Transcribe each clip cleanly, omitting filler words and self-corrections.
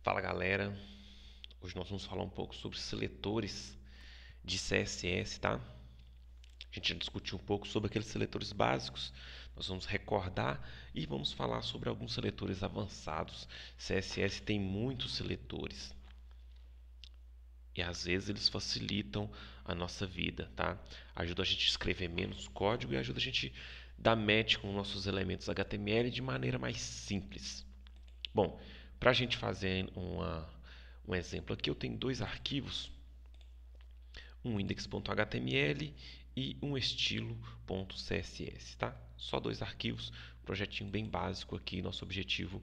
Fala galera, hoje nós vamos falar um pouco sobre seletores de CSS, tá? A gente já discutiu um pouco sobre aqueles seletores básicos, nós vamos recordar e vamos falar sobre alguns seletores avançados. CSS tem muitos seletores e às vezes eles facilitam a nossa vida, tá? Ajuda a gente a escrever menos código e ajuda a gente a dar match com nossos elementos HTML de maneira mais simples. Bom, para a gente fazer um exemplo aqui, eu tenho dois arquivos, um index.html e um estilo.css, tá? Só dois arquivos, projetinho bem básico aqui. Nosso objetivo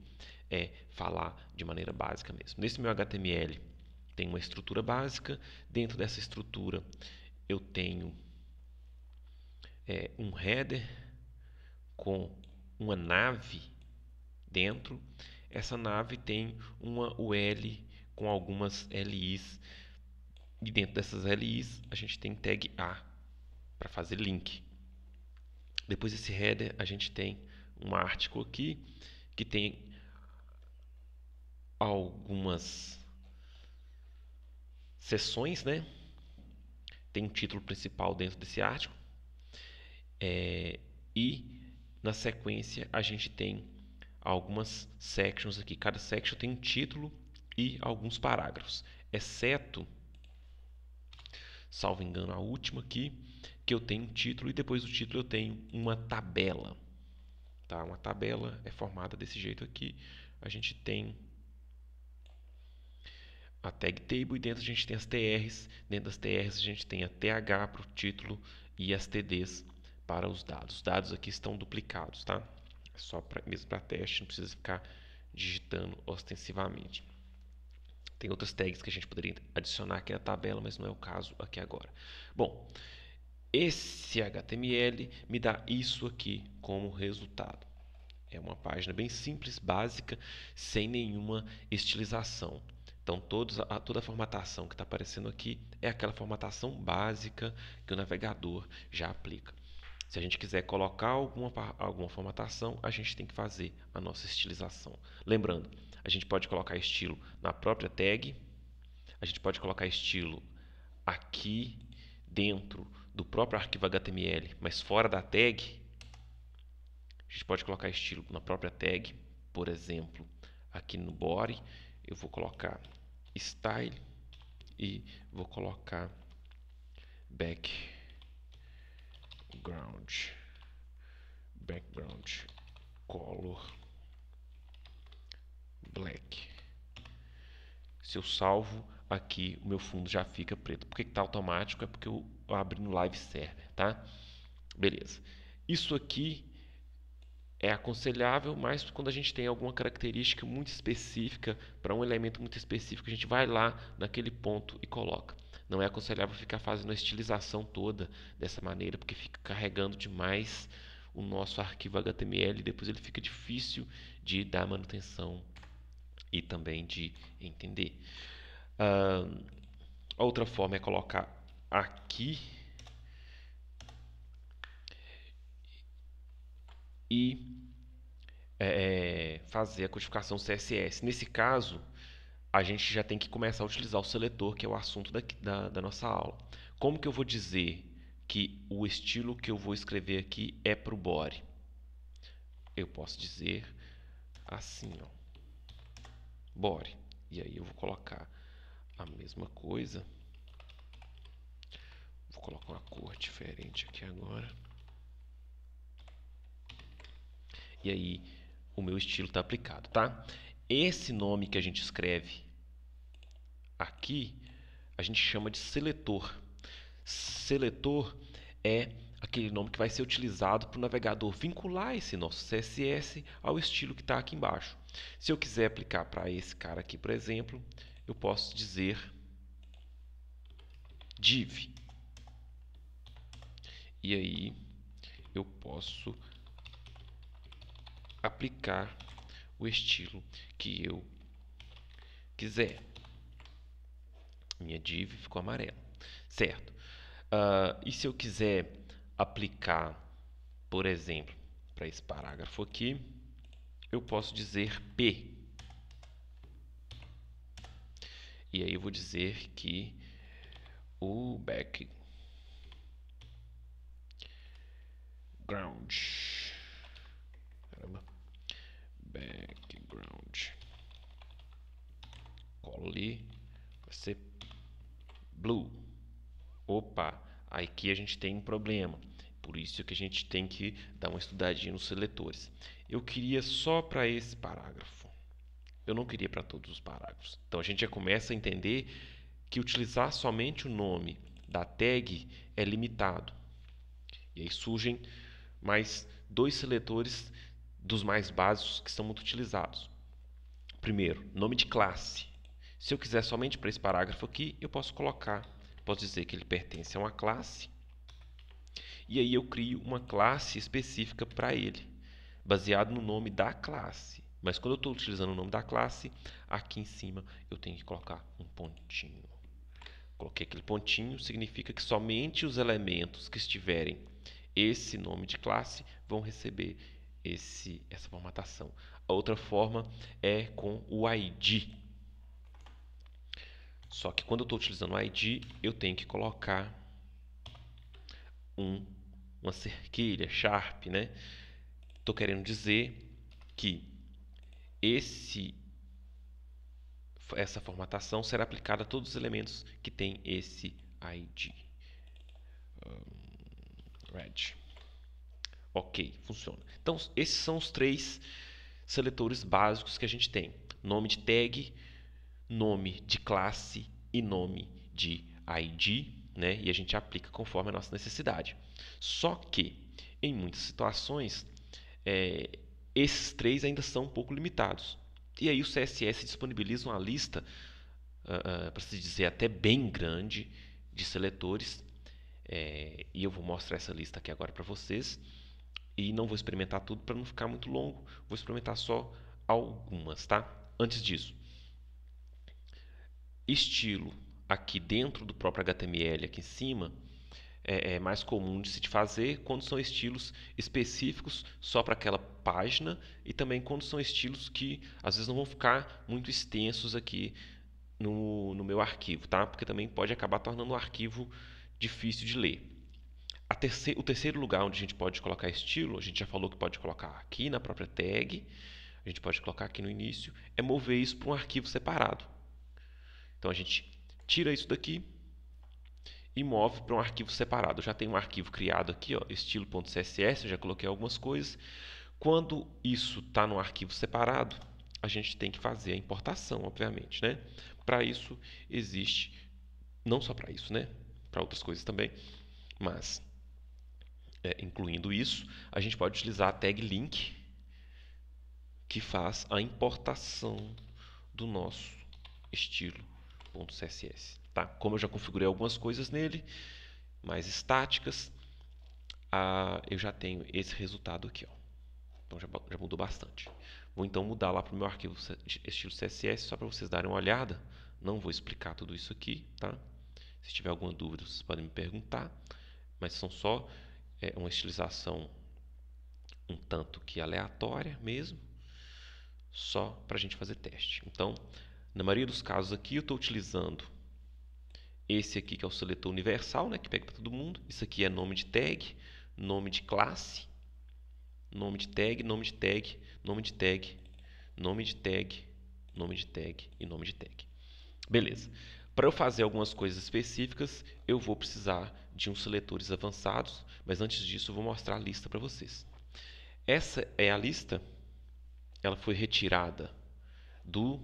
é falar de maneira básica mesmo. Nesse meu HTML tem uma estrutura básica. Dentro dessa estrutura eu tenho um header com uma nave dentro. Essa nave tem uma UL com algumas LIs. E dentro dessas LIs a gente tem tag A para fazer link. Depois desse header a gente tem um article aqui que tem algumas seções, né? Tem um título principal dentro desse article e na sequência a gente tem algumas sections aqui. Cada section tem um título e alguns parágrafos, exceto, salvo engano, a última aqui, que eu tenho um título e depois do título eu tenho uma tabela. Tá? Uma tabela é formada desse jeito aqui. A gente tem a tag table e dentro a gente tem as TRs. Dentro das TRs a gente tem a TH para o título e as TDs para os dados. Os dados aqui estão duplicados, tá? É só mesmo para teste, não precisa ficar digitando ostensivamente. Tem outras tags que a gente poderia adicionar aqui na tabela, mas não é o caso aqui agora. Bom, esse HTML me dá isso aqui como resultado. É uma página bem simples, básica, sem nenhuma estilização. Então, toda a formatação que está aparecendo aqui é aquela formatação básica que o navegador já aplica. Se a gente quiser colocar alguma formatação, a gente tem que fazer a nossa estilização. Lembrando, a gente pode colocar estilo na própria tag, a gente pode colocar estilo aqui dentro do próprio arquivo HTML, mas fora da tag. A gente pode colocar estilo na própria tag, por exemplo, aqui no body eu vou colocar style e vou colocar background color black. Se eu salvo aqui, o meu fundo já fica preto. Por que está automático? É porque eu abri no live server, tá? Beleza. Isso aqui é aconselhável, mas quando a gente tem alguma característica muito específica, para um elemento muito específico, a gente vai lá naquele ponto e coloca. Não é aconselhável ficar fazendo a estilização toda dessa maneira, porque fica carregando demais o nosso arquivo HTML e depois ele fica difícil de dar manutenção e também de entender. Outra forma é colocar aqui e fazer a codificação CSS. Nesse caso, a gente já tem que começar a utilizar o seletor, que é o assunto da nossa aula. Como que eu vou dizer que o estilo que eu vou escrever aqui é para o body? Eu posso dizer assim, ó, body. E aí eu vou colocar a mesma coisa. Vou colocar uma cor diferente aqui agora. E aí o meu estilo está aplicado, tá? Esse nome que a gente escreve aqui, a gente chama de seletor. Seletor é aquele nome que vai ser utilizado para o navegador vincular esse nosso CSS ao estilo que está aqui embaixo. Se eu quiser aplicar para esse cara aqui, por exemplo, eu posso dizer div. E aí eu posso aplicar o estilo que eu quiser. Minha div ficou amarela, certo? E se eu quiser aplicar, por exemplo, para esse parágrafo aqui, eu posso dizer P. E aí eu vou dizer que o background, caramba, background color vai ser blue. Opa, aqui a gente tem um problema. Por isso que a gente tem que dar uma estudadinha nos seletores. Eu queria só para esse parágrafo. Eu não queria para todos os parágrafos. Então a gente já começa a entender que utilizar somente o nome da tag é limitado. E aí surgem mais dois seletores dos mais básicos que são muito utilizados. Primeiro, nome de classe. Se eu quiser somente para esse parágrafo aqui, eu posso dizer que ele pertence a uma classe. E aí eu crio uma classe específica para ele, baseado no nome da classe. Mas quando eu estou utilizando o nome da classe, aqui em cima eu tenho que colocar um pontinho. Coloquei aquele pontinho, significa que somente os elementos que estiverem esse nome de classe vão receber essa formatação. A outra forma é com o ID. Só que quando eu estou utilizando o ID, eu tenho que colocar uma cerquilha, sharp, né? Estou querendo dizer que essa formatação será aplicada a todos os elementos que têm esse ID. Red. Ok, funciona. Então, esses são os três seletores básicos que a gente tem: nome de tag, nome de classe e nome de ID, né? E a gente aplica conforme a nossa necessidade. Só que, em muitas situações, esses três ainda são um pouco limitados. E aí o CSS disponibiliza uma lista, para se dizer até bem grande, de seletores. E eu vou mostrar essa lista aqui agora para vocês. E não vou experimentar tudo para não ficar muito longo. Vou experimentar só algumas, tá? Antes disso, estilo aqui dentro do próprio HTML, aqui em cima, é mais comum de se fazer quando são estilos específicos só para aquela página e também quando são estilos que às vezes não vão ficar muito extensos aqui no meu arquivo, tá? Porque também pode acabar tornando o arquivo difícil de ler. O terceiro lugar onde a gente pode colocar estilo, a gente já falou que pode colocar aqui na própria tag, a gente pode colocar aqui no início, é mover isso para um arquivo separado. Então a gente tira isso daqui e move para um arquivo separado. Eu já tenho um arquivo criado aqui, ó, estilo.css, eu já coloquei algumas coisas. Quando isso está num arquivo separado, a gente tem que fazer a importação, obviamente, né? Para isso existe, não só para isso, né? Para outras coisas também, mas incluindo isso, a gente pode utilizar a tag link, que faz a importação do nosso estilo.css. Tá? Como eu já configurei algumas coisas nele, mais estáticas, eu já tenho esse resultado aqui. Ó. Então já mudou bastante. Vou então mudar lá para o meu arquivo estilo CSS, só para vocês darem uma olhada. Não vou explicar tudo isso aqui. Tá? Se tiver alguma dúvida, vocês podem me perguntar. Mas são só uma estilização um tanto que aleatória mesmo, só para a gente fazer teste. Então, na maioria dos casos aqui, eu estou utilizando esse aqui que é o seletor universal, né, que pega para todo mundo. Isso aqui é nome de tag, nome de classe, nome de tag, nome de tag, nome de tag, nome de tag, nome de tag e nome de tag. Beleza. Para eu fazer algumas coisas específicas, eu vou precisar de uns seletores avançados, mas antes disso eu vou mostrar a lista para vocês. Essa é a lista, ela foi retirada do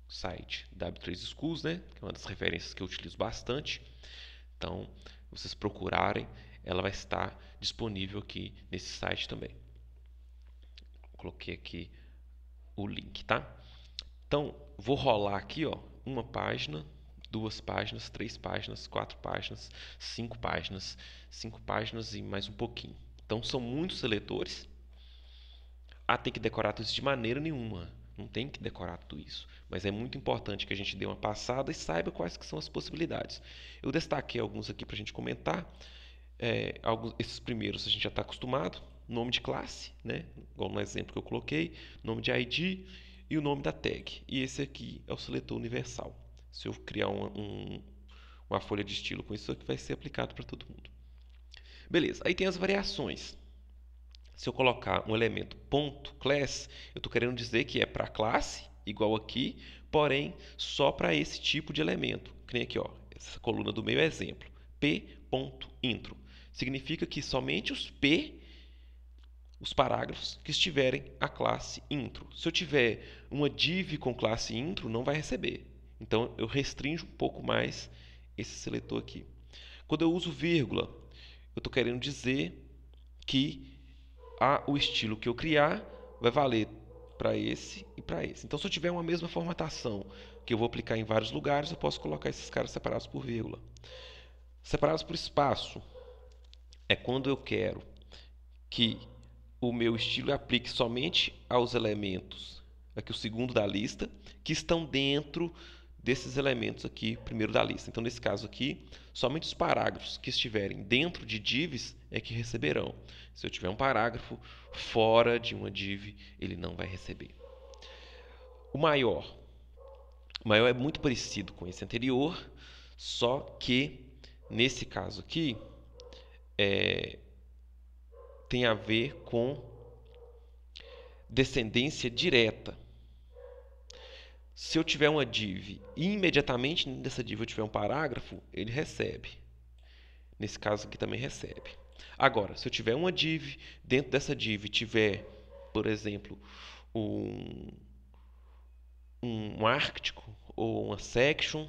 site W3 Schools, né? Que é uma das referências que eu utilizo bastante. Então, se vocês procurarem, ela vai estar disponível aqui nesse site também. Coloquei aqui o link, tá? Então, vou rolar aqui, ó, uma página, 2 páginas, 3 páginas, 4 páginas, 5 páginas, 5 páginas e mais um pouquinho. Então, são muitos seletores. Tem que decorar tudo isso de maneira nenhuma. Não tem que decorar tudo isso. Mas é muito importante que a gente dê uma passada e saiba quais que são as possibilidades. Eu destaquei alguns aqui para a gente comentar. Esses primeiros a gente já está acostumado. Nome de classe, né? Igual no exemplo que eu coloquei. Nome de ID e o nome da tag. E esse aqui é o seletor universal. Se eu criar uma folha de estilo com isso aqui, vai ser aplicado para todo mundo. Beleza, aí tem as variações. Se eu colocar um elemento ponto .class, eu estou querendo dizer que é para a classe, igual aqui, porém só para esse tipo de elemento. Que nem aqui, ó, essa coluna do meio é exemplo. p.intro. Significa que somente os parágrafos que estiverem a classe intro. Se eu tiver uma div com classe intro, não vai receber. Então eu restringo um pouco mais esse seletor aqui. Quando eu uso vírgula, eu estou querendo dizer que o estilo que eu criar vai valer para esse e para esse. Então, se eu tiver uma mesma formatação que eu vou aplicar em vários lugares, eu posso colocar esses caras separados por vírgula. Separados por espaço é quando eu quero que o meu estilo aplique somente aos elementos, aqui o segundo da lista, que estão dentro desses elementos aqui, primeiro da lista. Então, nesse caso aqui, somente os parágrafos que estiverem dentro de divs é que receberão. Se eu tiver um parágrafo fora de uma div, ele não vai receber. O maior é muito parecido com esse anterior, só que nesse caso aqui tem a ver com descendência direta. Se eu tiver uma div e imediatamente nessa div eu tiver um parágrafo, ele recebe. Nesse caso aqui também recebe. Agora, se eu tiver uma div, dentro dessa div tiver, por exemplo, um article ou uma section,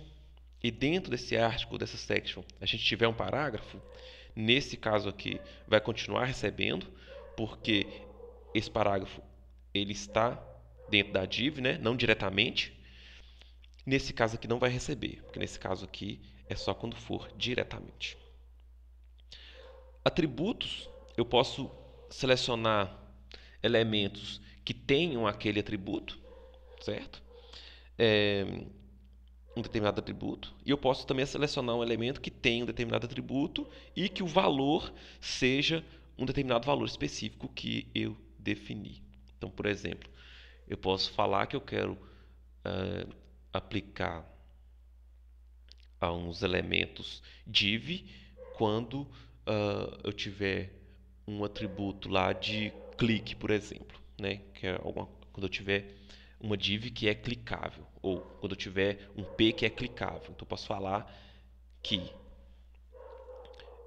e dentro desse article, dessa section, a gente tiver um parágrafo, nesse caso aqui vai continuar recebendo, porque esse parágrafo ele está dentro da div, né? Não diretamente. Nesse caso aqui não vai receber, porque nesse caso aqui é só quando for diretamente. Atributos, eu posso selecionar elementos que tenham aquele atributo, certo? Um determinado atributo. E eu posso também selecionar um elemento que tenha um determinado atributo e que o valor seja um determinado valor específico que eu defini. Então, por exemplo, eu posso falar que eu quero aplicar a uns elementos div quando eu tiver um atributo lá de clique, por exemplo, né? Que é quando eu tiver uma div que é clicável, ou quando eu tiver um p que é clicável. Então eu posso falar que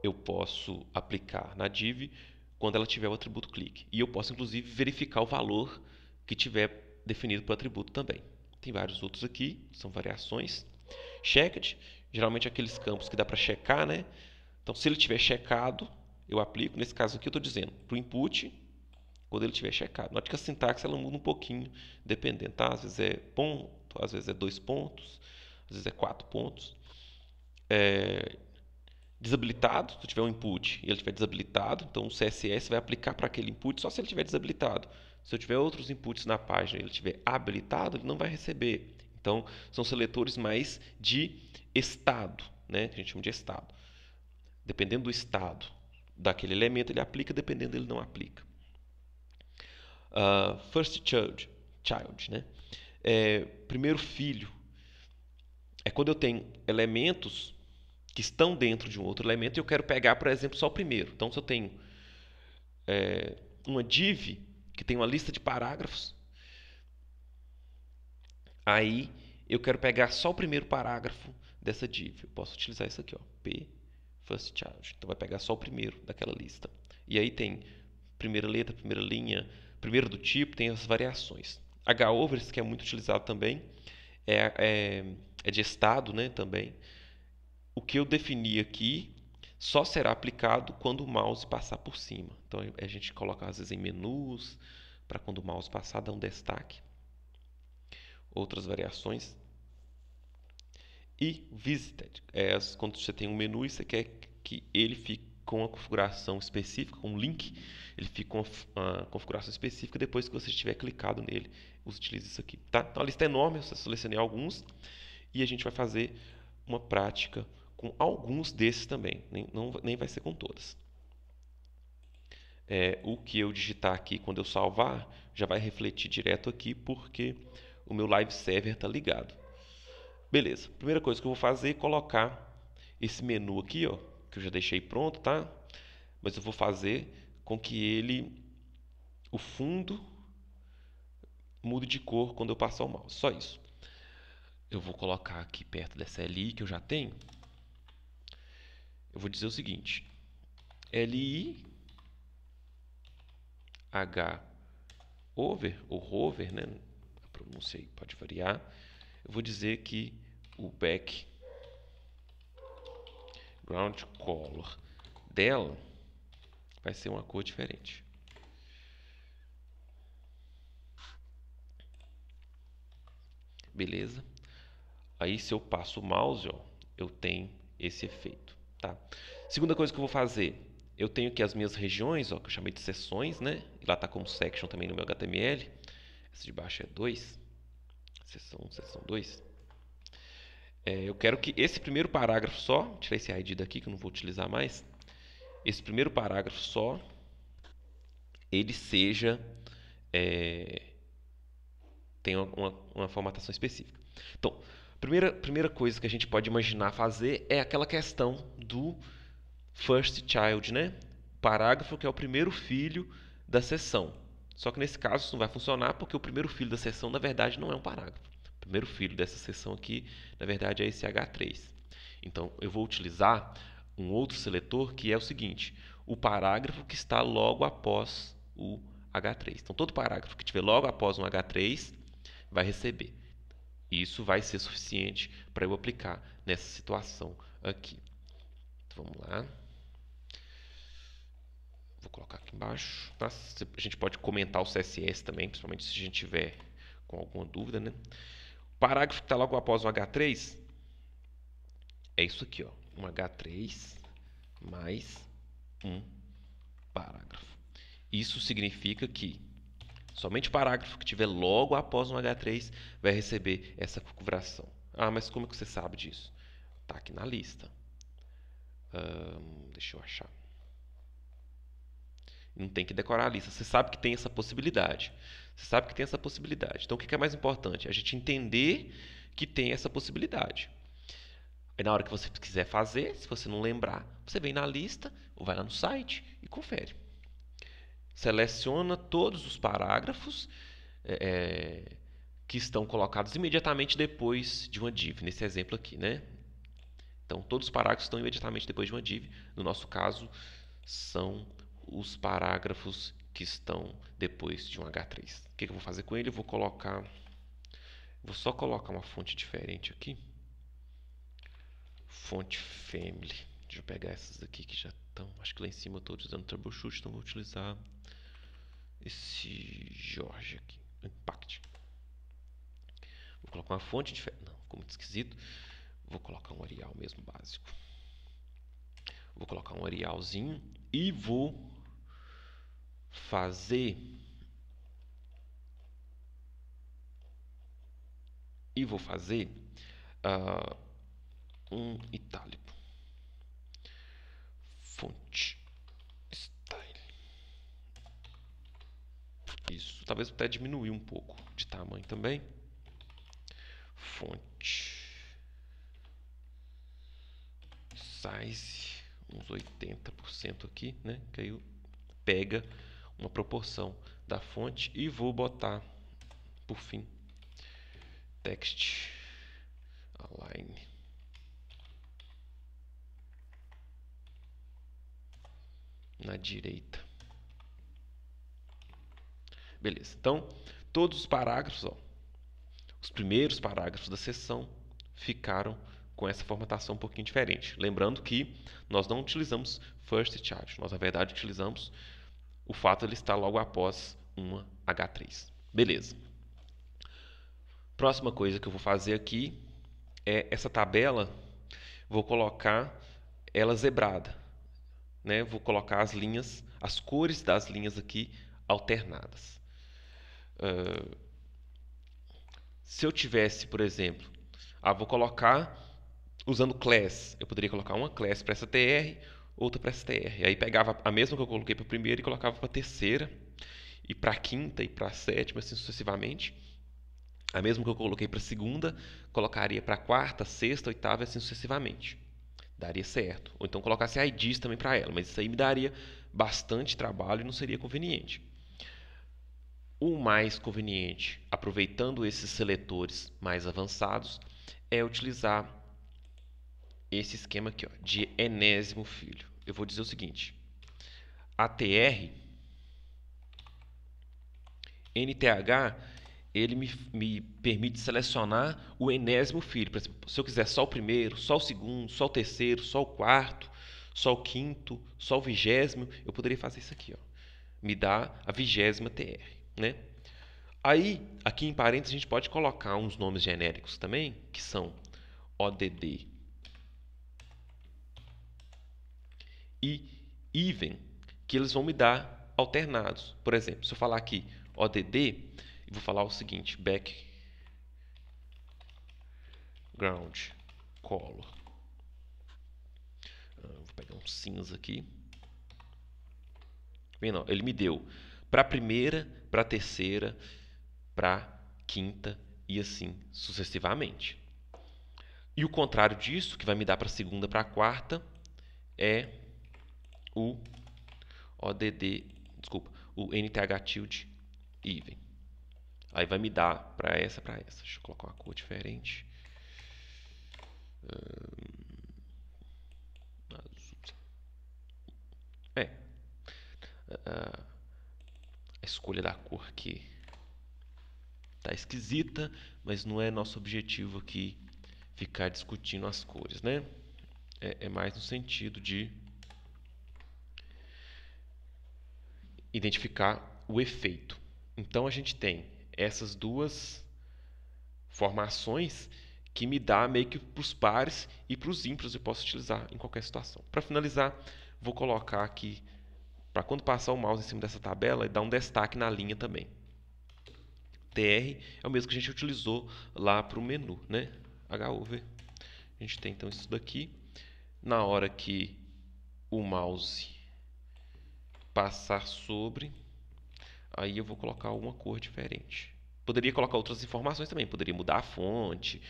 eu posso aplicar na div quando ela tiver o atributo clique. E eu posso inclusive verificar o valor que tiver definido para o atributo também. Tem vários outros aqui, são variações. Checked, geralmente aqueles campos que dá para checar, né? Então, se ele tiver checado, eu aplico. Nesse caso aqui, eu estou dizendo para o input, quando ele tiver checado. Note que a sintaxe ela muda um pouquinho, dependendo, tá? Às vezes é ponto, às vezes é 2 pontos, às vezes é 4 pontos. Desabilitado, se eu tiver um input e ele estiver desabilitado, então o CSS vai aplicar para aquele input só se ele estiver desabilitado. Se eu tiver outros inputs na página e ele estiver habilitado, ele não vai receber. Então, são seletores mais de estado, né? Que a gente chama de estado. Dependendo do estado daquele elemento, ele aplica, dependendo ele não aplica. First child, né? Primeiro filho. É quando eu tenho elementos que estão dentro de um outro elemento e eu quero pegar, por exemplo, só o primeiro. Então, se eu tenho uma div que tem uma lista de parágrafos, aí eu quero pegar só o primeiro parágrafo dessa div. Eu posso utilizar isso aqui, ó, p first child. Então vai pegar só o primeiro daquela lista. E aí tem primeira letra, primeira linha, primeiro do tipo, tem as variações. H-overs, que é muito utilizado também, é de estado, né, também. O que eu defini aqui só será aplicado quando o mouse passar por cima. Então a gente coloca às vezes em menus, para quando o mouse passar dar um destaque. Outras variações. E visited, quando você tem um menu e você quer que ele fique com uma configuração específica, com um link, ele fica com uma configuração específica depois que você tiver clicado nele. Utilize isso aqui, tá? Então a lista é enorme, eu selecionei alguns e a gente vai fazer uma prática com alguns desses também, nem vai ser com todas. O que eu digitar aqui quando eu salvar já vai refletir direto aqui porque o meu live server está ligado. Beleza, primeira coisa que eu vou fazer é colocar esse menu aqui, ó, que eu já deixei pronto, tá? Mas eu vou fazer com que o fundo mude de cor quando eu passar o mouse, só isso. Eu vou colocar aqui perto dessa LI que eu já tenho. Eu vou dizer o seguinte: LI H over ou hover, né? A pronúncia aí pode variar. Eu vou dizer que o background color dela vai ser uma cor diferente. Beleza? Aí se eu passo o mouse, ó, eu tenho esse efeito, tá? Segunda coisa que eu vou fazer, eu tenho aqui as minhas regiões, ó, que eu chamei de seções, né? E lá tá como section também no meu HTML. Essa de baixo é 2. Seção 1, seção 2. Eu quero que esse primeiro parágrafo só, tirei esse ID daqui que eu não vou utilizar mais. Esse primeiro parágrafo só, ele seja tem uma formatação específica. Então, primeira coisa que a gente pode imaginar fazer é aquela questão do first child, né? Parágrafo que é o primeiro filho da seção. Só que nesse caso isso não vai funcionar porque o primeiro filho da seção na verdade não é um parágrafo. O primeiro filho dessa seção aqui, na verdade, é esse H3. Então, eu vou utilizar um outro seletor que é o seguinte: o parágrafo que está logo após o H3. Então, todo parágrafo que estiver logo após um H3 vai receber. Isso vai ser suficiente para eu aplicar nessa situação aqui. Então, vamos lá. Vou colocar aqui embaixo. A gente pode comentar o CSS também, principalmente se a gente tiver com alguma dúvida, né? O parágrafo que está logo após o H3 é isso aqui, ó. Um H3 mais um parágrafo. Isso significa que somente o parágrafo que tiver logo após um H3 vai receber essa configuração. Ah, mas como que você sabe disso? Está aqui na lista. Deixa eu achar. Não tem que decorar a lista. Você sabe que tem essa possibilidade. Você sabe que tem essa possibilidade. Então, o que é mais importante? A gente entender que tem essa possibilidade. Aí, na hora que você quiser fazer, se você não lembrar, você vem na lista ou vai lá no site e confere. Seleciona todos os parágrafos que estão colocados imediatamente depois de uma div, nesse exemplo aqui, né? Então, todos os parágrafos estão imediatamente depois de uma div. No nosso caso, são os parágrafos que estão depois de um H3. O que eu vou fazer com ele? Eu vou só colocar uma fonte diferente aqui. Fonte family. Deixa eu pegar essas aqui que já estão. Acho que lá em cima eu estou utilizando troubleshoot, então vou utilizar esse Jorge aqui, Impact. Vou colocar uma fonte diferente. Não, ficou muito esquisito. Vou colocar um Arial mesmo básico. Vou colocar um Arialzinho e vou fazer um itálico. Fonte style. Isso, talvez até diminuir um pouco de tamanho também. Fonte size uns 80% aqui, né? Que aí pega uma proporção da fonte e vou botar por fim text align na direita. Beleza. Então, todos os parágrafos, ó, os primeiros parágrafos da seção ficaram com essa formatação um pouquinho diferente. Lembrando que nós não utilizamos first child, nós na verdade utilizamos o fato de ele estar logo após uma H3. Beleza. Próxima coisa que eu vou fazer aqui é essa tabela, vou colocar ela zebrada, né? Vou colocar as linhas, as cores das linhas aqui alternadas. Se eu tivesse, por exemplo, vou colocar usando class, eu poderia colocar uma class para essa TR, outra para essa TR. Aí pegava a mesma que eu coloquei para a primeira e colocava para a terceira, e para a quinta e para a sétima, assim sucessivamente. A mesma que eu coloquei para segunda, colocaria para quarta, sexta, oitava e assim sucessivamente. Daria certo. Ou então colocasse IDs também para ela, mas isso aí me daria bastante trabalho e não seria conveniente. O mais conveniente, aproveitando esses seletores mais avançados, é utilizar esse esquema aqui, ó, de enésimo filho. Eu vou dizer o seguinte: ATR, NTH, ele me permite selecionar o enésimo filho. Por exemplo, se eu quiser só o primeiro, só o segundo, só o terceiro, só o quarto, só o quinto, só o 20º, eu poderia fazer isso aqui, ó. Me dá a 20ª TR, né? Aí, aqui em parênteses, a gente pode colocar uns nomes genéricos também, que são ODD e even, que eles vão me dar alternados. Por exemplo, se eu falar aqui ODD, eu vou falar o seguinte: background color. Vou pegar um cinza aqui. Vendo, ele me deu para a primeira, para a terceira, para a quinta e assim sucessivamente. E o contrário disso, que vai me dar para a segunda, para a quarta, é o ODD, desculpa, o NTH tilde even. Aí vai me dar para essa, para essa. Deixa eu colocar uma cor diferente. Azul. A escolha da cor aqui tá esquisita, mas não é nosso objetivo aqui ficar discutindo as cores, né? É mais no sentido de identificar o efeito. Então a gente tem essas duas formações que me dá meio que para os pares e para os ímpares eu posso utilizar em qualquer situação. Para finalizar, vou colocar aqui, para quando passar o mouse em cima dessa tabela, dar um destaque na linha também. TR é o mesmo que a gente utilizou lá para o menu, né? HOV. A gente tem então isso daqui. Na hora que o mouse passar sobre, aí eu vou colocar uma cor diferente. Poderia colocar outras informações também, poderia mudar a fonte,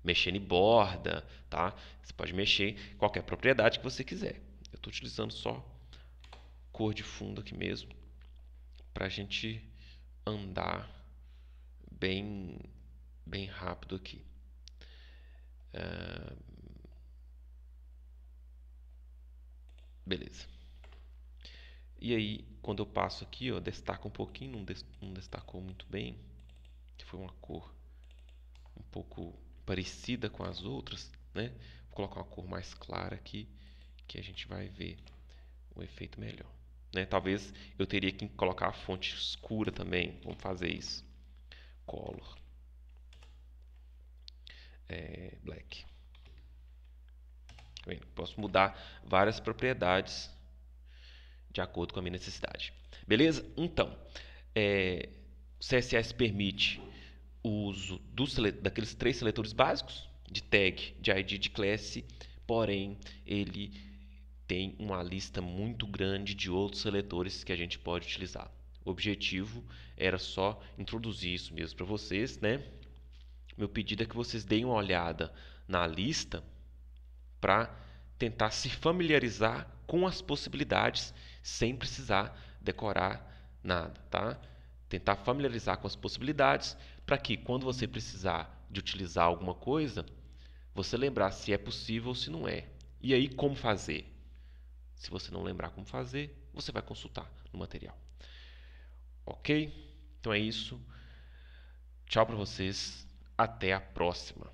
mexer em borda, tá? Você pode mexer em qualquer propriedade que você quiser. Eu estou utilizando só cor de fundo aqui mesmo, para a gente andar bem rápido aqui. Beleza. E aí, quando eu passo aqui, ó, destaca um pouquinho, não destacou muito bem, que foi uma cor um pouco parecida com as outras, né? Vou colocar uma cor mais clara aqui, que a gente vai ver o efeito melhor, né? Talvez eu teria que colocar a fonte escura também. Vamos fazer isso. Color black. Tá vendo? Posso mudar várias propriedades de acordo com a minha necessidade. Beleza? Então, o CSS permite o uso daqueles 3 seletores básicos, de tag, de ID, de classe, porém ele tem uma lista muito grande de outros seletores que a gente pode utilizar. O objetivo era só introduzir isso mesmo para vocês, né? Meu pedido é que vocês deem uma olhada na lista para tentar se familiarizar com as possibilidades sem precisar decorar nada, tá? Tentar familiarizar com as possibilidades para que quando você precisar de utilizar alguma coisa, você lembrar se é possível ou se não é. E aí como fazer? Se você não lembrar como fazer, você vai consultar no material. Ok? Então é isso. Tchau para vocês. Até a próxima.